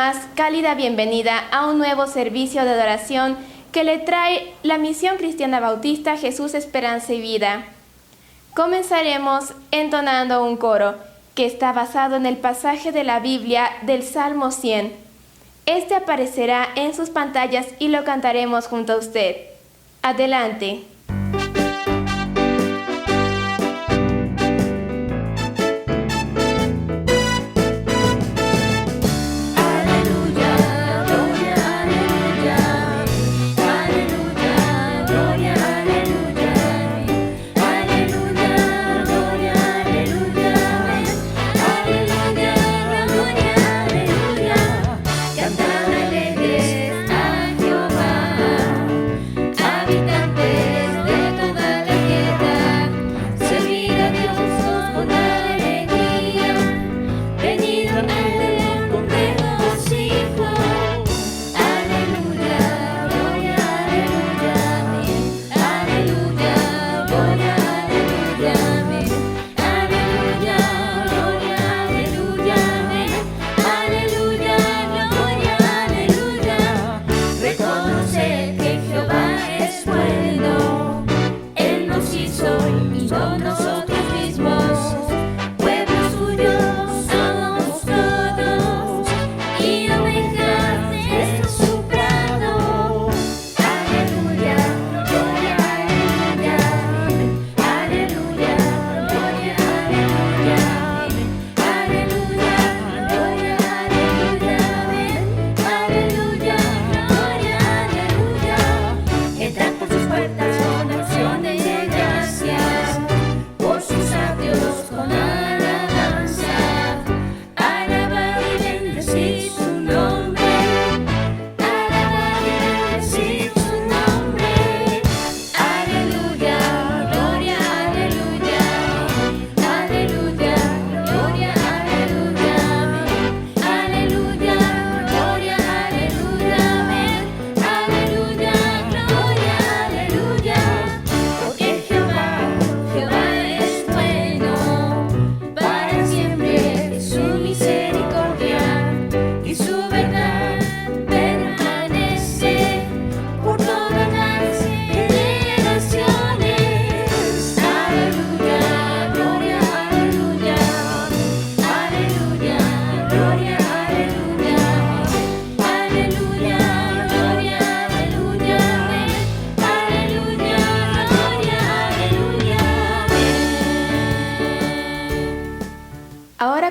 más cálida bienvenida a un nuevo servicio de adoración que le trae la Misión Cristiana Bautista Jesús, Esperanza y Vida. Comenzaremos entonando un coro que está basado en el pasaje de la Biblia del Salmo 100. Este aparecerá en sus pantallas y lo cantaremos junto a usted. Adelante.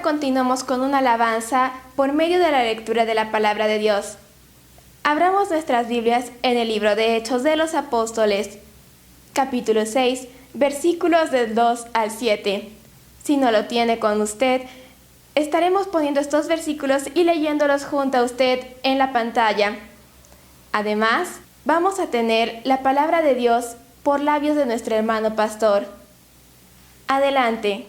Continuamos con una alabanza por medio de la lectura de la Palabra de Dios. Abramos nuestras Biblias en el libro de Hechos de los Apóstoles, capítulo 6, versículos del 2 al 7. Si no lo tiene con usted, estaremos poniendo estos versículos y leyéndolos junto a usted en la pantalla. Además, vamos a tener la Palabra de Dios por labios de nuestro hermano pastor. Adelante.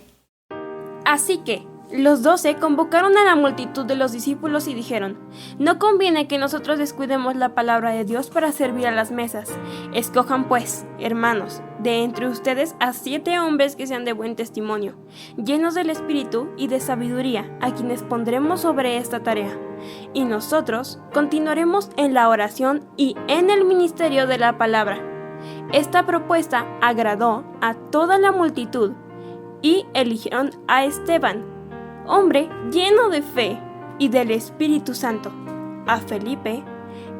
Así que los 12 convocaron a la multitud de los discípulos y dijeron: no conviene que nosotros descuidemos la palabra de Dios para servir a las mesas. Escojan pues, hermanos, de entre ustedes a 7 hombres que sean de buen testimonio, llenos del Espíritu y de sabiduría, a quienes pondremos sobre esta tarea. Y nosotros continuaremos en la oración y en el ministerio de la palabra. Esta propuesta agradó a toda la multitud y eligieron a Esteban, hombre lleno de fe y del Espíritu Santo, a Felipe,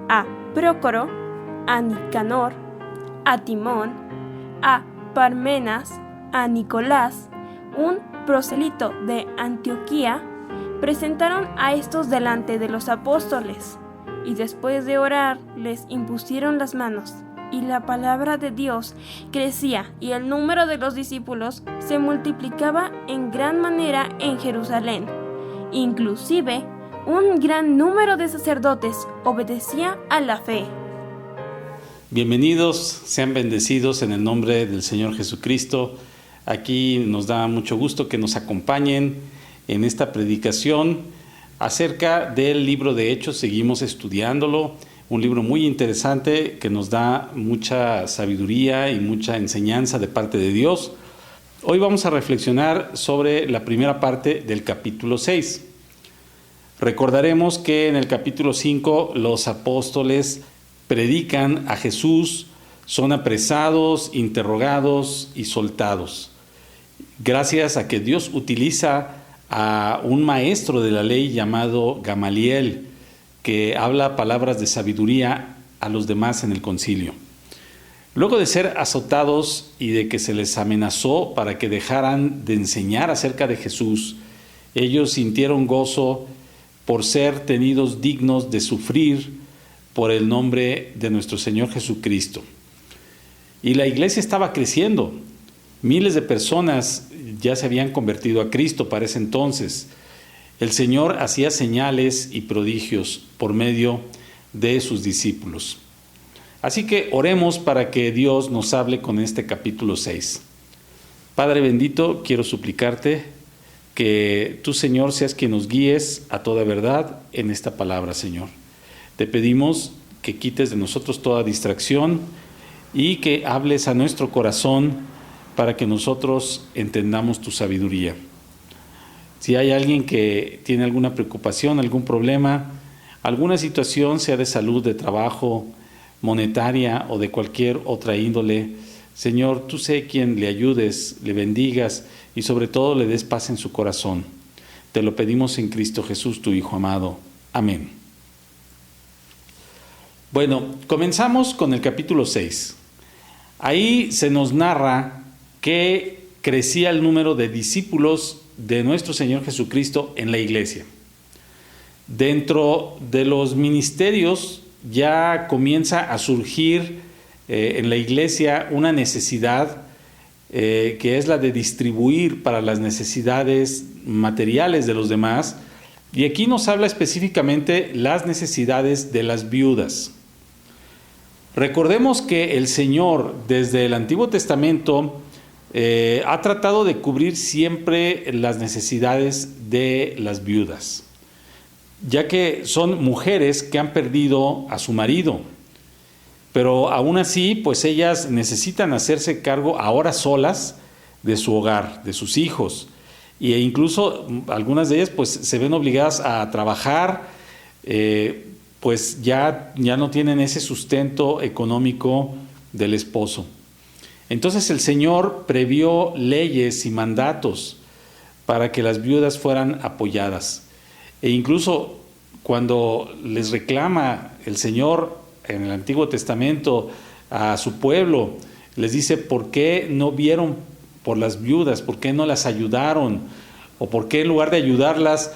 a Prócoro, a Nicanor, a Timón, a Parmenas, a Nicolás, un proselito de Antioquía. Presentaron a estos delante de los apóstoles, y después de orar les impusieron las manos, y la palabra de Dios crecía, y el número de los discípulos se multiplicaba en gran manera en Jerusalén. Inclusive, un gran número de sacerdotes obedecía a la fe. Bienvenidos, sean bendecidos en el nombre del Señor Jesucristo. Aquí nos da mucho gusto que nos acompañen en esta predicación acerca del libro de Hechos. Seguimos estudiándolo. Un libro muy interesante que nos da mucha sabiduría y mucha enseñanza de parte de Dios. Hoy vamos a reflexionar sobre la primera parte del capítulo 6. Recordaremos que en el capítulo 5 los apóstoles predican a Jesús, son apresados, interrogados y soltados. Gracias a que Dios utiliza a un maestro de la ley llamado Gamaliel, que habla palabras de sabiduría a los demás en el concilio. Luego de ser azotados y de que se les amenazó para que dejaran de enseñar acerca de Jesús, ellos sintieron gozo por ser tenidos dignos de sufrir por el nombre de nuestro Señor Jesucristo. Y la iglesia estaba creciendo. Miles de personas ya se habían convertido a Cristo para ese entonces. El Señor hacía señales y prodigios por medio de sus discípulos. Así que oremos para que Dios nos hable con este capítulo 6. Padre bendito, quiero suplicarte que tú, Señor, seas quien nos guíes a toda verdad en esta palabra, Señor. Te pedimos que quites de nosotros toda distracción y que hables a nuestro corazón para que nosotros entendamos tu sabiduría. Si hay alguien que tiene alguna preocupación, algún problema, alguna situación, sea de salud, de trabajo, monetaria o de cualquier otra índole, Señor, tú sé quien le ayudes, le bendigas y sobre todo le des paz en su corazón. Te lo pedimos en Cristo Jesús, tu Hijo amado. Amén. Bueno, comenzamos con el capítulo 6. Ahí se nos narra que crecía el número de discípulos de nuestro Señor Jesucristo en la iglesia. Dentro de los ministerios ya comienza a surgir en la iglesia una necesidad que es la de distribuir para las necesidades materiales de los demás, y aquí nos habla específicamente las necesidades de las viudas. Recordemos que el Señor desde el Antiguo Testamento ha tratado de cubrir siempre las necesidades de las viudas, ya que son mujeres que han perdido a su marido, pero aún así, pues ellas necesitan hacerse cargo ahora solas de su hogar, de sus hijos, e incluso algunas de ellas pues se ven obligadas a trabajar, pues ya no tienen ese sustento económico del esposo. Entonces el Señor previó leyes y mandatos para que las viudas fueran apoyadas. E incluso cuando les reclama el Señor en el Antiguo Testamento a su pueblo, les dice: ¿por qué no vieron por las viudas? ¿Por qué no las ayudaron? ¿O por qué en lugar de ayudarlas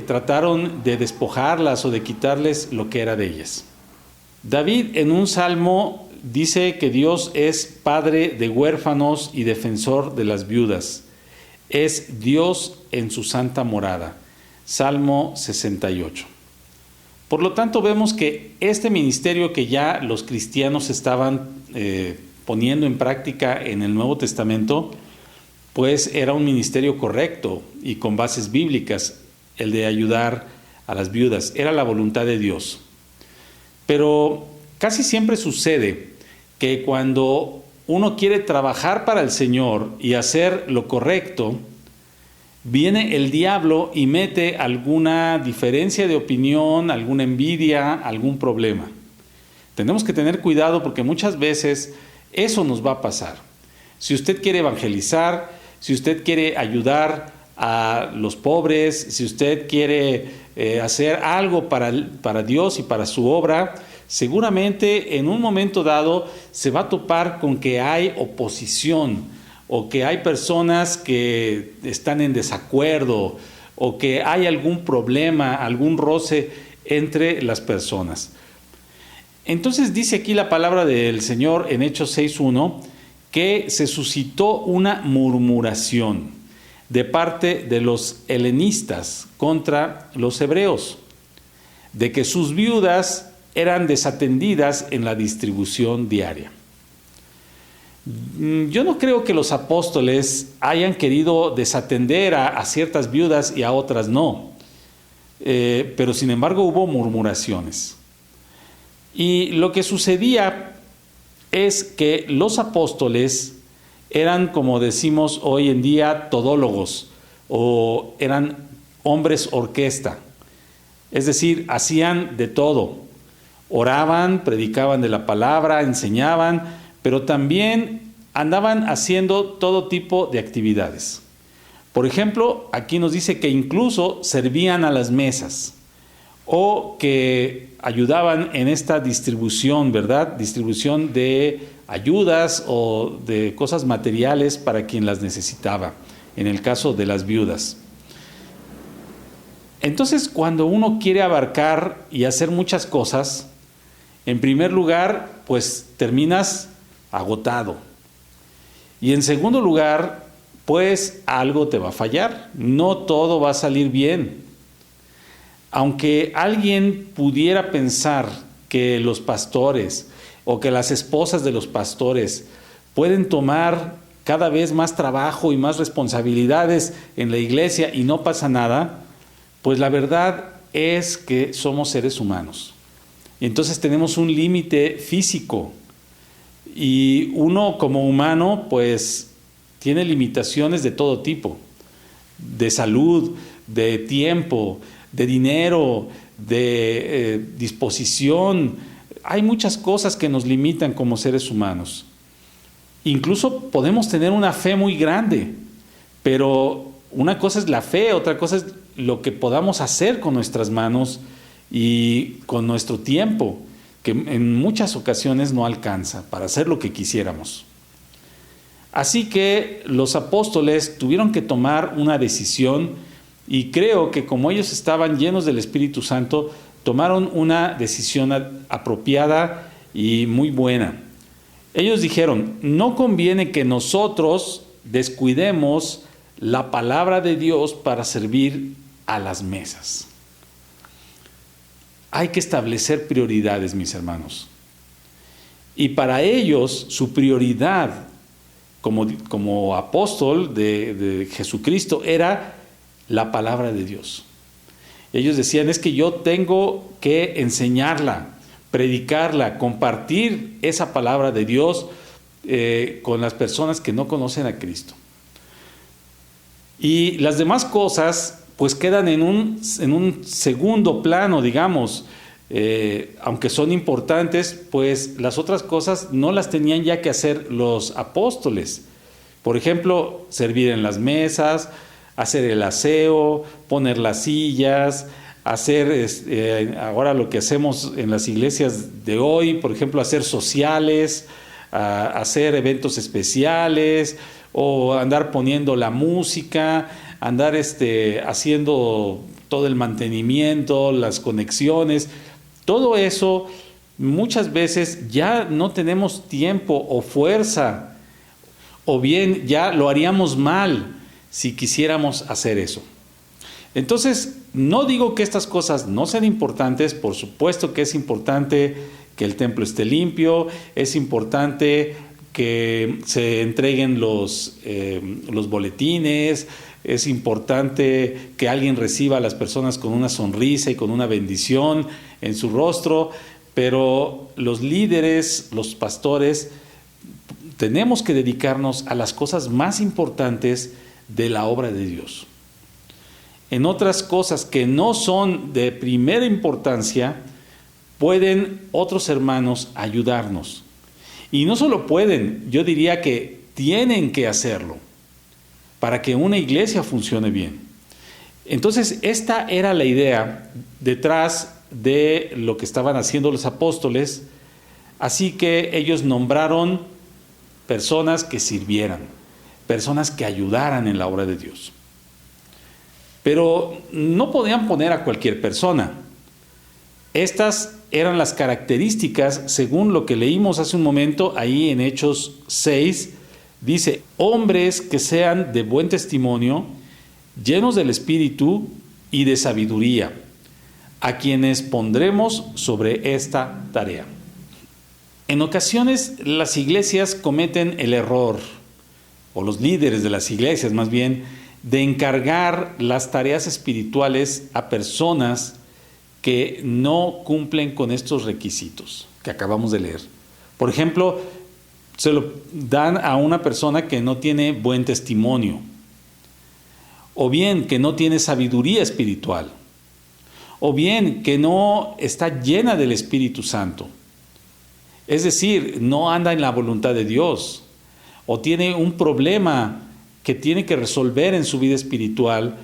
trataron de despojarlas o de quitarles lo que era de ellas? David en un salmo dice que Dios es padre de huérfanos y defensor de las viudas. Es Dios en su santa morada. Salmo 68. Por lo tanto, vemos que este ministerio que ya los cristianos estaban poniendo en práctica en el Nuevo Testamento, pues era un ministerio correcto y con bases bíblicas, el de ayudar a las viudas. Era la voluntad de Dios. Pero casi siempre sucede que cuando uno quiere trabajar para el Señor y hacer lo correcto, viene el diablo y mete alguna diferencia de opinión, alguna envidia, algún problema. Tenemos que tener cuidado porque muchas veces eso nos va a pasar. Si usted quiere evangelizar, si usted quiere ayudar a los pobres, si usted quiere hacer algo para Dios y para su obra, seguramente en un momento dado se va a topar con que hay oposición, o que hay personas que están en desacuerdo, o que hay algún problema, algún roce entre las personas. Entonces dice aquí la palabra del Señor en Hechos 6:1 que se suscitó una murmuración de parte de los helenistas contra los hebreos, de que sus viudas eran desatendidas en la distribución diaria. Yo no creo que los apóstoles hayan querido desatender a ciertas viudas y a otras no, pero sin embargo hubo murmuraciones. Y lo que sucedía es que los apóstoles eran, como decimos hoy en día, todólogos, o eran hombres orquesta. Es decir, hacían de todo. Oraban, predicaban de la palabra, enseñaban, pero también andaban haciendo todo tipo de actividades. Por ejemplo, aquí nos dice que incluso servían a las mesas o que ayudaban en esta distribución, ¿verdad? Distribución de ayudas o de cosas materiales para quien las necesitaba, en el caso de las viudas. Entonces, cuando uno quiere abarcar y hacer muchas cosas, en primer lugar, pues terminas agotado. Y en segundo lugar, pues algo te va a fallar. No todo va a salir bien. Aunque alguien pudiera pensar que los pastores o que las esposas de los pastores pueden tomar cada vez más trabajo y más responsabilidades en la iglesia y no pasa nada, pues la verdad es que somos seres humanos. Entonces tenemos un límite físico y uno como humano pues tiene limitaciones de todo tipo, de salud, de tiempo, de dinero, de disposición. Hay muchas cosas que nos limitan como seres humanos. Incluso podemos tener una fe muy grande, pero una cosa es la fe, otra cosa es lo que podamos hacer con nuestras manos y con nuestro tiempo, que en muchas ocasiones no alcanza para hacer lo que quisiéramos. Así que los apóstoles tuvieron que tomar una decisión y creo que como ellos estaban llenos del Espíritu Santo, tomaron una decisión apropiada y muy buena. Ellos dijeron, no conviene que nosotros descuidemos la palabra de Dios para servir a las mesas. Hay que establecer prioridades, mis hermanos. Y para ellos, su prioridad como apóstol de Jesucristo era la palabra de Dios. Ellos decían, es que yo tengo que enseñarla, predicarla, compartir esa palabra de Dios con las personas que no conocen a Cristo. Y las demás cosas pues quedan en un segundo plano, digamos. Aunque son importantes, pues las otras cosas no las tenían ya que hacer los apóstoles. Por ejemplo, servir en las mesas, hacer el aseo, poner las sillas, hacer ahora lo que hacemos en las iglesias de hoy, por ejemplo, hacer sociales, hacer eventos especiales o andar poniendo la música, andar haciendo todo el mantenimiento, las conexiones. Todo eso muchas veces ya no tenemos tiempo o fuerza, o bien ya lo haríamos mal si quisiéramos hacer eso. Entonces, no digo que estas cosas no sean importantes, por supuesto que es importante que el templo esté limpio, es importante que se entreguen los boletines, es importante que alguien reciba a las personas con una sonrisa y con una bendición en su rostro, pero los líderes, los pastores, tenemos que dedicarnos a las cosas más importantes de la obra de Dios. En otras cosas que no son de primera importancia, pueden otros hermanos ayudarnos. Y no solo pueden, yo diría que tienen que hacerlo para que una iglesia funcione bien. Entonces, esta era la idea detrás de lo que estaban haciendo los apóstoles, así que ellos nombraron personas que sirvieran, personas que ayudaran en la obra de Dios. Pero no podían poner a cualquier persona. Estas eran las características, según lo que leímos hace un momento, ahí en Hechos 6, dice, hombres que sean de buen testimonio, llenos del Espíritu y de sabiduría, a quienes pondremos sobre esta tarea. En ocasiones las iglesias cometen el error, o los líderes de las iglesias más bien, de encargar las tareas espirituales a personas que no cumplen con estos requisitos que acabamos de leer. Por ejemplo, se lo dan a una persona que no tiene buen testimonio, o bien que no tiene sabiduría espiritual, o bien que no está llena del Espíritu Santo. Es decir, no anda en la voluntad de Dios, o tiene un problema que tiene que resolver en su vida espiritual,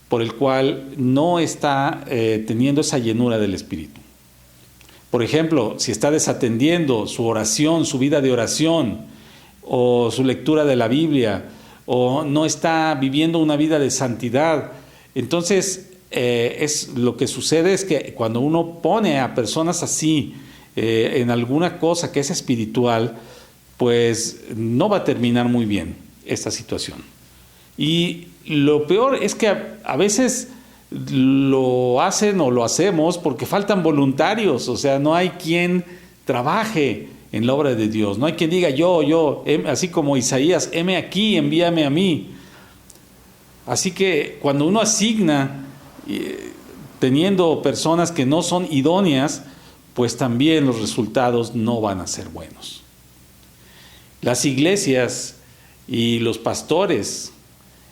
por el cual no está teniendo esa llenura del Espíritu. Por ejemplo, si está desatendiendo su oración, su vida de oración, o su lectura de la Biblia, o no está viviendo una vida de santidad, entonces lo que sucede es que cuando uno pone a personas así en alguna cosa que es espiritual, pues no va a terminar muy bien esta situación. Y lo peor es que a veces lo hacen o lo hacemos porque faltan voluntarios, o sea, no hay quien trabaje en la obra de Dios, no hay quien diga yo, así como Isaías, heme aquí, envíame a mí. Así que cuando uno asigna, teniendo personas que no son idóneas, pues también los resultados no van a ser buenos. Las iglesias y los pastores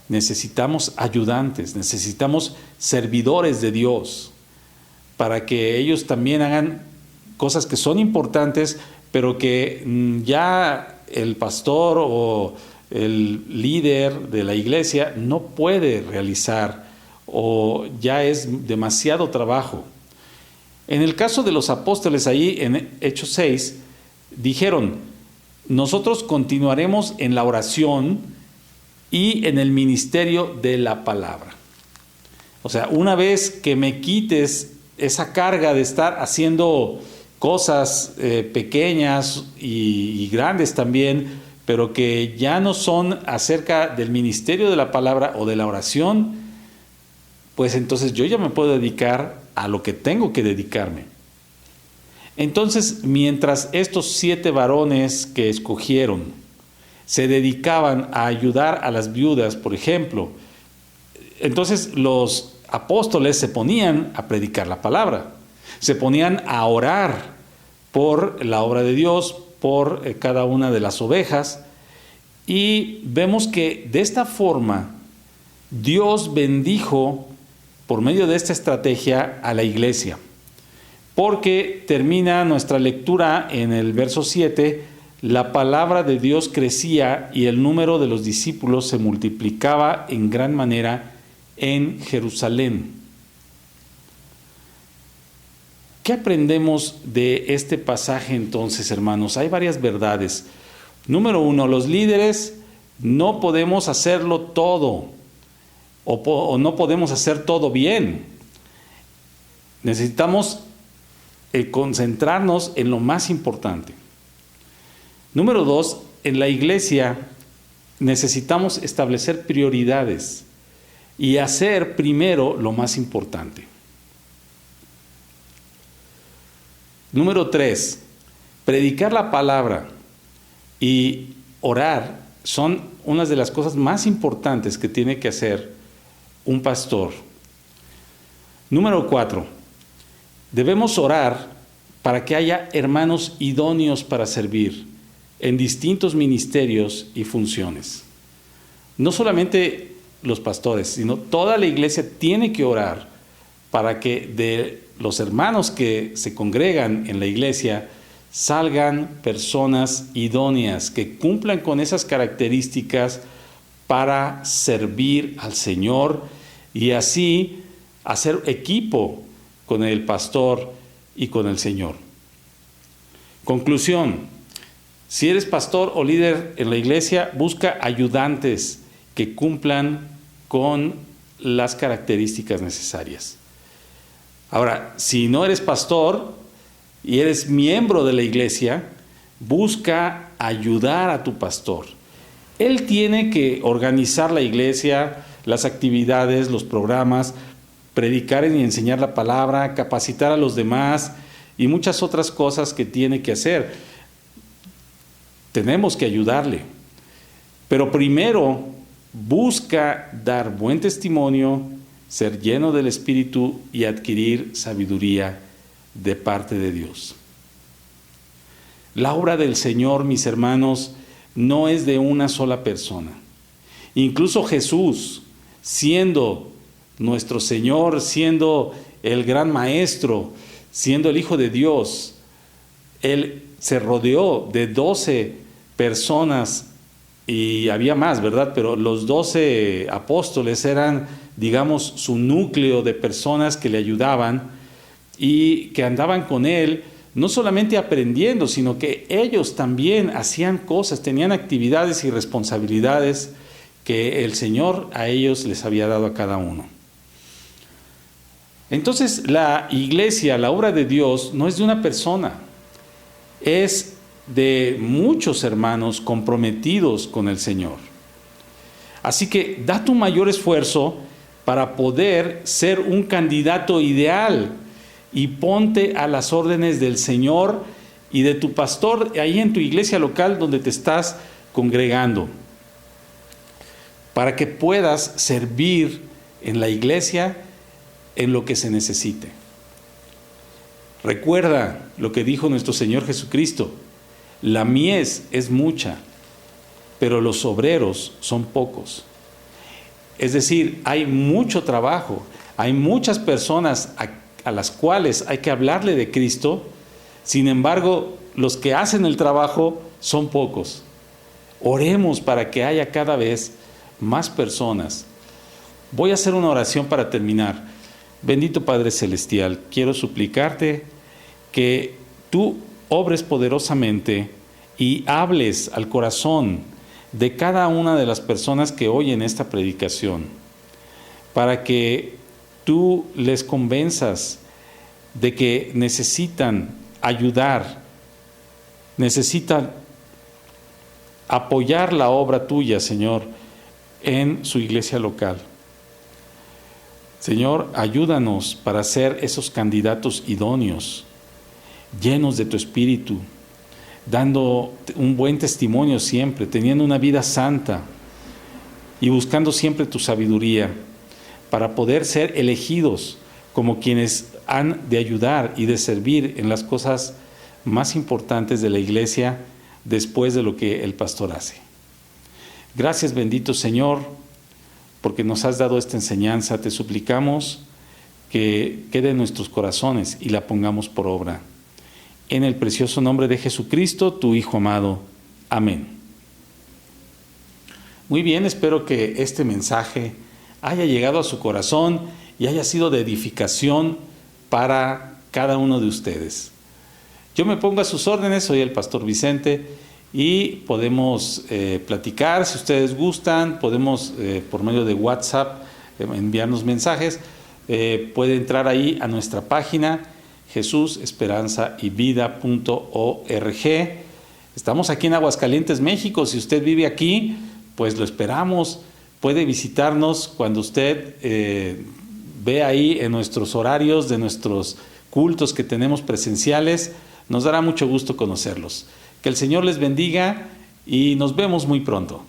necesitamos ayudantes, necesitamos servidores de Dios para que ellos también hagan cosas que son importantes, pero que ya el pastor o el líder de la iglesia no puede realizar, o ya es demasiado trabajo. En el caso de los apóstoles, ahí en Hechos 6, dijeron: nosotros continuaremos en la oración y en el ministerio de la palabra. O sea, una vez que me quites esa carga de estar haciendo cosas pequeñas y grandes también, pero que ya no son acerca del ministerio de la palabra o de la oración, pues entonces yo ya me puedo dedicar a lo que tengo que dedicarme. Entonces, mientras estos 7 varones que escogieron se dedicaban a ayudar a las viudas, por ejemplo, entonces los apóstoles se ponían a predicar la palabra, se ponían a orar por la obra de Dios, por cada una de las ovejas, y vemos que de esta forma Dios bendijo por medio de esta estrategia a la iglesia, porque termina nuestra lectura en el verso 7: la palabra de Dios crecía y el número de los discípulos se multiplicaba en gran manera en Jerusalén. ¿Qué aprendemos de este pasaje entonces, hermanos? Hay varias verdades. Número 1, los líderes no podemos hacerlo todo, o no podemos hacer todo bien. Necesitamos concentrarnos en lo más importante. Número 2, en la iglesia necesitamos establecer prioridades y hacer primero lo más importante. Número 3, predicar la palabra y orar son unas de las cosas más importantes que tiene que hacer un pastor. Número 4, debemos orar para que haya hermanos idóneos para servir en distintos ministerios y funciones. No solamente los pastores, sino toda la iglesia tiene que orar para que de los hermanos que se congregan en la iglesia salgan personas idóneas que cumplan con esas características para servir al Señor y así hacer equipo con el pastor y con el Señor. Conclusión: si eres pastor o líder en la iglesia, busca ayudantes que cumplan con las características necesarias. Ahora, si no eres pastor y eres miembro de la iglesia, busca ayudar a tu pastor. Él tiene que organizar la iglesia, las actividades, los programas, predicar y enseñar la palabra, capacitar a los demás y muchas otras cosas que tiene que hacer. Tenemos que ayudarle. Pero primero, busca dar buen testimonio, ser lleno del Espíritu y adquirir sabiduría de parte de Dios. La obra del Señor, mis hermanos, no es de una sola persona. Incluso Jesús, siendo nuestro Señor, siendo el gran maestro, siendo el Hijo de Dios, Él se rodeó de 12 personas, y había más, ¿verdad? Pero los 12 apóstoles eran, digamos, su núcleo de personas que le ayudaban y que andaban con Él, no solamente aprendiendo, sino que ellos también hacían cosas, tenían actividades y responsabilidades que el Señor a ellos les había dado a cada uno. Entonces, la iglesia, la obra de Dios, no es de una persona, es de muchos hermanos comprometidos con el Señor. Así que da tu mayor esfuerzo para poder ser un candidato ideal y ponte a las órdenes del Señor y de tu pastor ahí en tu iglesia local donde te estás congregando, para que puedas servir en la iglesia en lo que se necesite. Recuerda lo que dijo nuestro Señor Jesucristo: la mies es mucha, pero los obreros son pocos. Es decir, hay mucho trabajo, hay muchas personas a las cuales hay que hablarle de Cristo, sin embargo, los que hacen el trabajo son pocos. Oremos para que haya cada vez más personas. Voy a hacer una oración para terminar. Bendito Padre Celestial, quiero suplicarte que tú obres poderosamente y hables al corazón de cada una de las personas que oyen esta predicación, para que tú les convenzas de que necesitan ayudar, necesitan apoyar la obra tuya, Señor, en su iglesia local. Señor, ayúdanos para ser esos candidatos idóneos, llenos de tu Espíritu, dando un buen testimonio siempre, teniendo una vida santa y buscando siempre tu sabiduría para poder ser elegidos como quienes han de ayudar y de servir en las cosas más importantes de la iglesia después de lo que el pastor hace. Gracias, bendito Señor, porque nos has dado esta enseñanza. Te suplicamos que quede en nuestros corazones y la pongamos por obra. En el precioso nombre de Jesucristo, tu Hijo amado. Amén. Muy bien, espero que este mensaje haya llegado a su corazón y haya sido de edificación para cada uno de ustedes. Yo me pongo a sus órdenes, soy el pastor Vicente, y podemos platicar, si ustedes gustan, podemos por medio de WhatsApp enviarnos mensajes. Puede entrar ahí a nuestra página jesusesperanzayvida.org. Estamos aquí en Aguascalientes, México. Si usted vive aquí, pues lo esperamos. Puede visitarnos cuando usted ve ahí en nuestros horarios de nuestros cultos que tenemos presenciales. Nos dará mucho gusto conocerlos. Que el Señor les bendiga y nos vemos muy pronto.